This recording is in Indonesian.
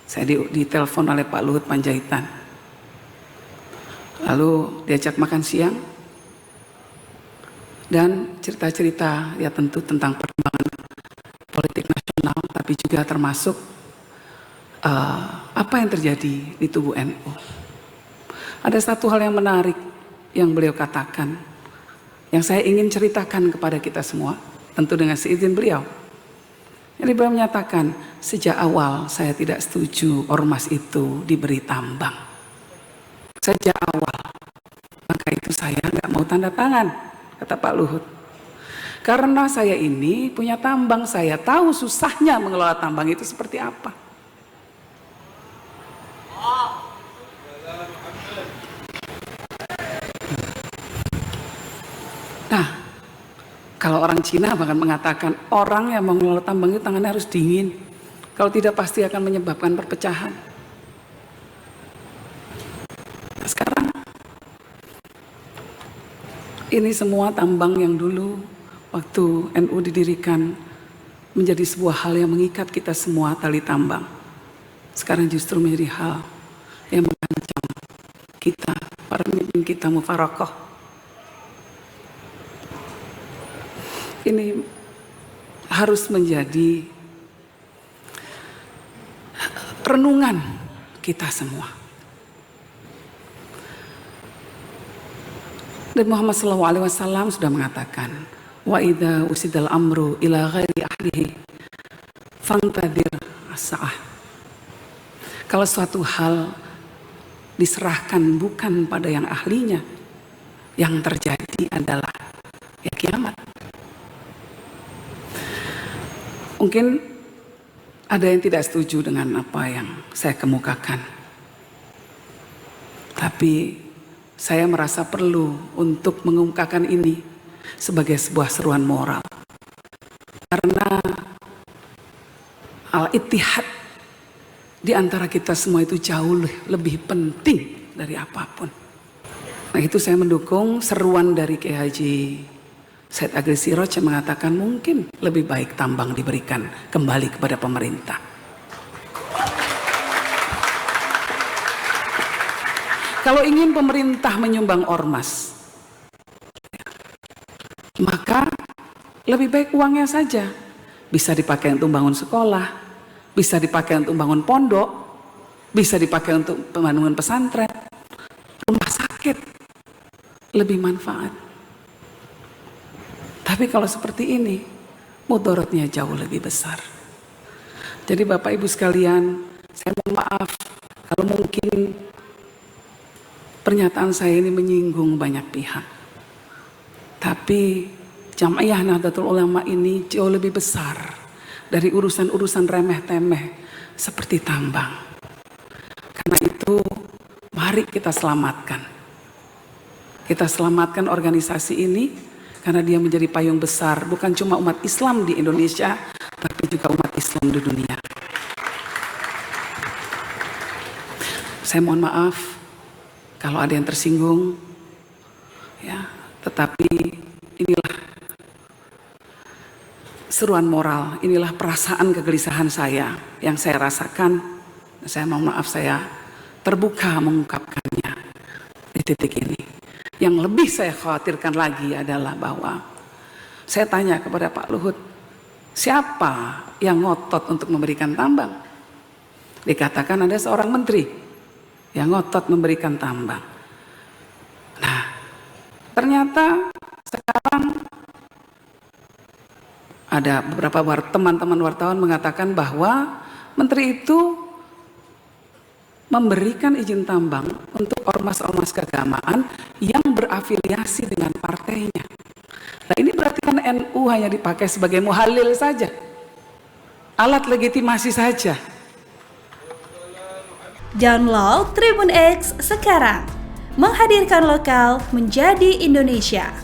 Saya ditelepon oleh Pak Luhut Panjaitan. Lalu diajak makan siang. Dan cerita-cerita ya tentu tentang perkembangan politik nasional, tapi juga termasuk apa yang terjadi di tubuh NU. Ada satu hal yang menarik yang beliau katakan, yang saya ingin ceritakan kepada kita semua, tentu dengan seizin beliau. Jadi beliau menyatakan, sejak awal saya tidak setuju ormas itu diberi tambang. Sejak awal, maka itu saya nggak mau tanda tangan, kata Pak Luhut. Karena saya ini punya tambang, saya tahu susahnya mengelola tambang itu seperti apa. Nah, kalau orang Cina bahkan mengatakan orang yang mengelola tambang itu tangannya harus dingin. Kalau tidak pasti akan menyebabkan perpecahan. Nah, sekarang ini semua tambang yang dulu waktu NU didirikan menjadi sebuah hal yang mengikat kita semua, tali tambang. Sekarang justru menjadi hal yang mengancam kita, para pemimpin kita mufarokoh. Ini harus menjadi renungan kita semua. Dan Muhammad SAW sudah mengatakan, wa idza usidal amru ila ghairi ahlihi fantadir as-sa'ah. Kalau suatu hal diserahkan bukan pada yang ahlinya, yang terjadi adalah ya kiamat. Mungkin ada yang tidak setuju dengan apa yang saya kemukakan. Tapi saya merasa perlu untuk mengungkapkan ini sebagai sebuah seruan moral. Karena al-ittihad di antara kita semua itu jauh lebih penting dari apapun. Nah, itu saya mendukung seruan dari Kiai Haji Said Agil Siroj yang mengatakan mungkin lebih baik tambang diberikan kembali kepada pemerintah. Kalau ingin pemerintah menyumbang ormas, maka lebih baik uangnya saja. Bisa dipakai untuk bangun sekolah, bisa dipakai untuk bangun pondok, bisa dipakai untuk pembangunan pesantren, rumah sakit, lebih manfaat. Tapi kalau seperti ini, mudaratnya jauh lebih besar. Jadi Bapak Ibu sekalian, saya mohon maaf kalau mungkin pernyataan saya ini menyinggung banyak pihak. Tapi Jam'iyah Nahdlatul Ulama ini jauh lebih besar dari urusan-urusan remeh-temeh seperti tambang. Karena itu, mari kita selamatkan. Kita selamatkan organisasi ini, karena dia menjadi payung besar bukan cuma umat Islam di Indonesia, tapi juga umat Islam di dunia. Saya mohon maaf kalau ada yang tersinggung, ya, tetapi inilah seruan moral, inilah perasaan kegelisahan saya yang saya rasakan. Saya mohon maaf, saya terbuka mengungkapkannya di titik ini. Yang lebih saya khawatirkan lagi adalah bahwa saya tanya kepada Pak Luhut, siapa yang ngotot untuk memberikan tambang? Dikatakan ada seorang menteri yang ngotot memberikan tambang. Nah, ternyata sekarang ada beberapa teman-teman wartawan mengatakan bahwa menteri itu memberikan izin tambang untuk ormas-ormas keagamaan yang berafiliasi dengan partainya. Nah, ini berarti kan NU hanya dipakai sebagai muhalil saja, alat legitimasi saja. Download Tribun X sekarang, menghadirkan lokal menjadi Indonesia.